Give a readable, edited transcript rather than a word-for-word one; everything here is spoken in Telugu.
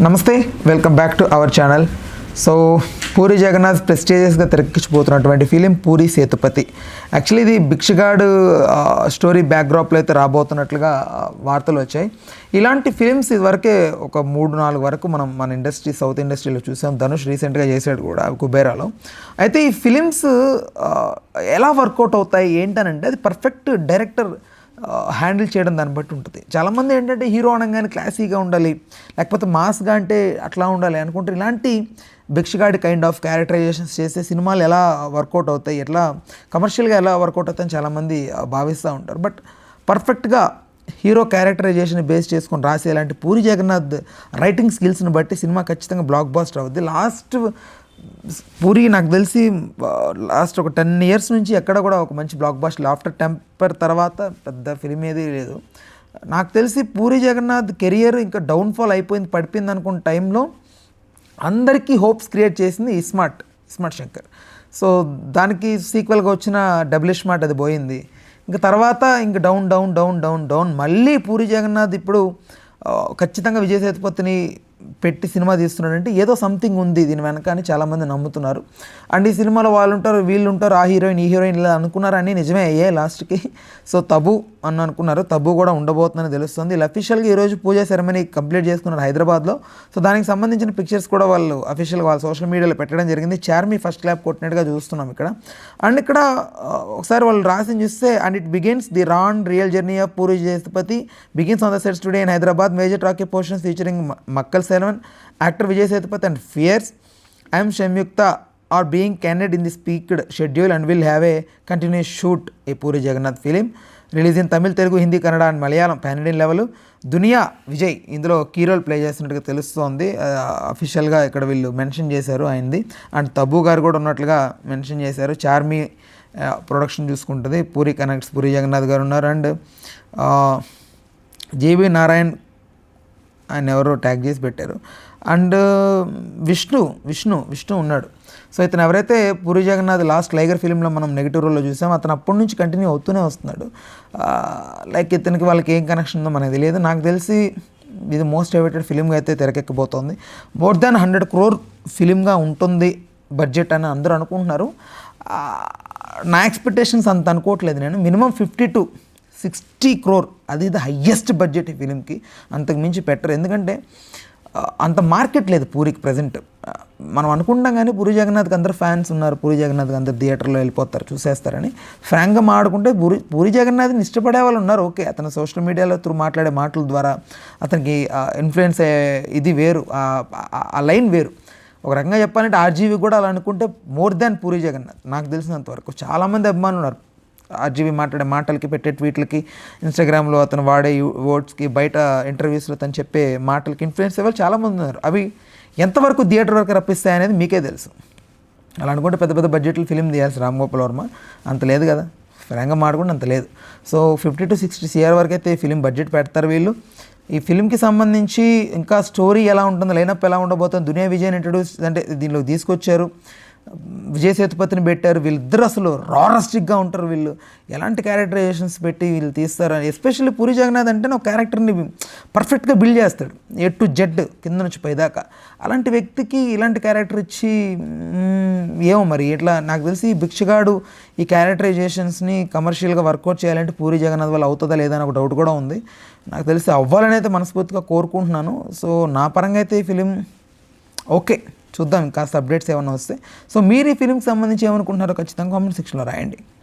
నమస్తే, welcome back to our channel. So Puri Jagannath ప్రెస్టీజియస్గా తెరకెక్కించిపోతున్నటువంటి ఫిలిం పూరి సేతుపతి. యాక్చువల్లీ ఇది భిక్షగాడు స్టోరీ బ్యాక్డ్రాప్లో అయితే రాబోతున్నట్లుగా వార్తలు వచ్చాయి. ఇలాంటి ఫిలిమ్స్ ఇదివరకే ఒక 3-4 వరకు మన సౌత్ ఇండస్ట్రీలో చూసాం. ధనుష్ రీసెంట్గా చేసాడు కూడా కుబేరాలో. అయితే ఈ ఫిలిమ్స్ ఎలా వర్కౌట్ అవుతాయి ఏంటనంటే అది పర్ఫెక్ట్ డైరెక్టర్ హ్యాండిల్ చేయడం దాన్ని బట్టి ఉంటుంది. చాలామంది ఏంటంటే హీరో అనగానే క్లాసీగా ఉండాలి, లేకపోతే మాస్గా అంటే అట్లా ఉండాలి అనుకుంటారు. ఇలాంటి భిక్షగాడి కైండ్ ఆఫ్ క్యారెక్టరైజేషన్స్ చేసే సినిమాలు ఎలా వర్కౌట్ అవుతాయి, ఎట్లా కమర్షియల్గా ఎలా వర్కౌట్ అవుతాయని చాలామంది భావిస్తూ ఉంటారు. బట్ పర్ఫెక్ట్గా హీరో క్యారెక్టరైజేషన్ బేస్ చేసుకొని రాసే ఇలాంటి పూరి జగన్నాథ్ రైటింగ్ స్కిల్స్ని బట్టి సినిమా ఖచ్చితంగా బ్లాక్ బాస్టర్ అవుద్ది. పూరి నాకు తెలిసి లాస్ట్ ఒక 10 years నుంచి ఎక్కడ కూడా ఒక మంచి బ్లాక్ బాస్టర్ ఆఫ్టర్ టెంపర్ తర్వాత పెద్ద ఫిలిం ఏది లేదు. నాకు తెలిసి పూరి జగన్నాథ్ కెరియర్ ఇంకా డౌన్ఫాల్ పడిపోయింది అనుకున్న టైంలో అందరికీ హోప్స్ క్రియేట్ చేసింది ఇస్మార్ట్ శంకర్. సో దానికి సీక్వెల్గా వచ్చిన డబుల్ స్మార్ట్ అది పోయింది. ఇంకా తర్వాత ఇంకా డౌన్ మళ్ళీ పూరి జగన్నాథ్ ఇప్పుడు ఖచ్చితంగా విజయ్ సేతుపతిని పెట్టి సినిమా తీస్తున్నాడంటే ఏదో సంథింగ్ ఉంది దీని వెనక అని చాలామంది నమ్ముతున్నారు. అండ్ ఈ సినిమాలో వాళ్ళు ఉంటారు, వీళ్ళు ఉంటారు, ఆ హీరోయిన్ ఈ హీరోయిన్ ఇలా అనుకున్నారు, అన్నీ నిజమే అయ్యాయి లాస్ట్కి. సో తబు అని అనుకున్నారు, తబు కూడా ఉండబోతుందని తెలుస్తుంది. ఇలా అఫీషియల్గా ఈరోజు పూజా సెరమనీ కంప్లీట్ చేసుకున్నారు హైదరాబాద్లో. సో దానికి సంబంధించిన పిక్చర్స్ కూడా వాళ్ళు అఫీషియల్గా వాళ్ళ సోషల్ మీడియాలో పెట్టడం జరిగింది. చార్మీ ఫస్ట్ క్లాప్ కొట్టినట్టుగా చూస్తున్నాం ఇక్కడ. అండ్ ఇక్కడ ఒకసారి వాళ్ళు రాసి చూస్తే and it begins the real journey of Puri Sethupathi begins on the sets today in Hyderabad. Major talkie portions featuring Makkal Selvan, actor Vijay Sethupathi and Fierce. I am Shamyukta are being candid in this peaked schedule and will have a continuous shoot a Puri Jagannath film. Release in Tamil, Telugu, Hindi, Kannada and Malayalam pan-Indian level. దునియా విజయ్ ఇందులో కీ రోల్ ప్లే చేస్తున్నట్టుగా తెలుస్తోంది. అఫీషియల్గా ఇక్కడ వీళ్ళు మెన్షన్ చేశారు ఆయనది. అండ్ తబు గారు కూడా ఉన్నట్లుగా మెన్షన్ చేశారు. చార్మీ ప్రొడక్షన్ చూసుకుంటుంది. పూరి కనెక్ట్స్ పూరి జగన్నాథ్ గారు ఉన్నారు. అండ్ జేబీ నారాయణ్ ఆయన ఎవరో ట్యాగ్ చేసి పెట్టారు. అండ్ విష్ణు ఉన్నాడు. సో ఇతను ఎవరైతే పూరి జగన్నాథ్ లాస్ట్ లైగర్ ఫిలింలో మనం నెగిటివ్ రోల్లో చూసాం, అతను అప్పటి నుంచి కంటిన్యూ అవుతూనే వస్తున్నాడు. లైక్ ఇతనికి వాళ్ళకి ఏం కనెక్షన్ ఉందో మనకు తెలియదు. నాకు తెలిసి ఇది మోస్ట్ ఎవైటెడ్ ఫిలింగా అయితే తెరకెక్కబోతోంది. మోర్ దాన్ 100 crore ఫిలింగా ఉంటుంది బడ్జెట్ అని అందరూ అనుకుంటున్నారు. నా ఎక్స్పెక్టేషన్స్ అంత అనుకోవట్లేదు నేను. మినిమం 50 to 60 crore అది ఇది హయ్యెస్ట్ బడ్జెట్ ఈ ఫిలింకి. అంతకు మించి పెట్టరు. ఎందుకంటే అంత మార్కెట్ లేదు పూరికి ప్రజెంట్. మనం అనుకుంటాం కానీ పూరి జగన్నాథ్కి అందరు ఫ్యాన్స్ ఉన్నారు, పూరి జగన్నాథ్కి అందరు థియేటర్లో వెళ్ళిపోతారు చూసేస్తారని. ఫ్రాంక్గా మాట్లాడుకుంటే పూరి జగన్నాథ్ని ఇష్టపడే వాళ్ళు ఉన్నారు. ఓకే, అతను సోషల్ మీడియాలో త్రూ మాట్లాడే మాటల ద్వారా అతనికి ఇన్ఫ్లుయెన్స్ ఇది వేరు, ఆ లైన్ వేరు. ఒక రకంగా చెప్పాలంటే ఆర్జీవి కూడా అలా అనుకుంటే మోర్ దాన్ పూరి జగన్నాథ్ నాకు తెలిసినంతవరకు. చాలామంది అభిమానులు ఉన్నారు ఆర్జీవి మాట్లాడే మాటలకి, పెట్టే ట్వీట్లకి, ఇన్స్టాగ్రామ్లో అతను వాడే వర్డ్స్కి, బయట ఇంటర్వ్యూస్లో అతను చెప్పే మాటలకి ఇన్ఫ్లుయెన్స్ అయ్యే వాళ్ళు చాలామంది ఉన్నారు. అవి ఎంతవరకు థియేటర్ వరకు రప్పిస్తాయి అనేది మీకే తెలుసు. అలా అనుకుంటే పెద్ద పెద్ద బడ్జెట్లు ఫిలిం తీయాల్సి రామ్ గోపాల్ వర్మ అంత లేదు కదా, ఫ్రాంక్గా మాట్లాడుకుంటే అంత లేదు. సో 50 to 60 crore వరకు అయితే ఫిలిం బడ్జెట్ పెడతారు వీళ్ళు. ఈ ఫిలింకి సంబంధించి ఇంకా స్టోరీ ఎలా ఉంటుందో, లైనప్ ఎలా ఉండబోతుంది, దునియా విజయ్ని ఇంట్రడ్యూస్ అంటే దీనిలో తీసుకొచ్చారు, విజయ్ సేతుపతిని పెట్టారు. వీళ్ళిద్దరు అసలు రారస్టిక్గా ఉంటారు. వీళ్ళు ఎలాంటి క్యారెక్టరైజేషన్స్ పెట్టి వీళ్ళు తీస్తారు. ఎస్పెషల్లీ పూరి జగన్నాథ్ అంటే ఒక క్యారెక్టర్ని పర్ఫెక్ట్గా బిల్డ్ చేస్తాడు A to Z కింద నుంచి పైదాకా. అలాంటి వ్యక్తికి ఇలాంటి క్యారెక్టర్ ఇచ్చి ఏమో మరి ఇట్లా నాకు తెలిసి భిక్షగాడు ఈ క్యారెక్టరైజేషన్స్ని కమర్షియల్గా వర్కౌట్ చేయాలంటే పూరి జగన్నాథ్ వల్ల అవుతుందా లేదా అని ఒక డౌట్ కూడా ఉంది. నాకు తెలిసి అవ్వాలని అయితే మనస్ఫూర్తిగా కోరుకుంటున్నాను. సో నా పరంగా అయితే ఈ ఫిలిం ఓకే, చూద్దాం కాస్త అప్డేట్స్ ఏమైనా వస్తే. సో మీరు ఈ ఫిలింకి సంబంధించి ఏమనుకుంటున్నారో ఖచ్చితంగా కామెంట్ సెక్షన్లో రాయండి.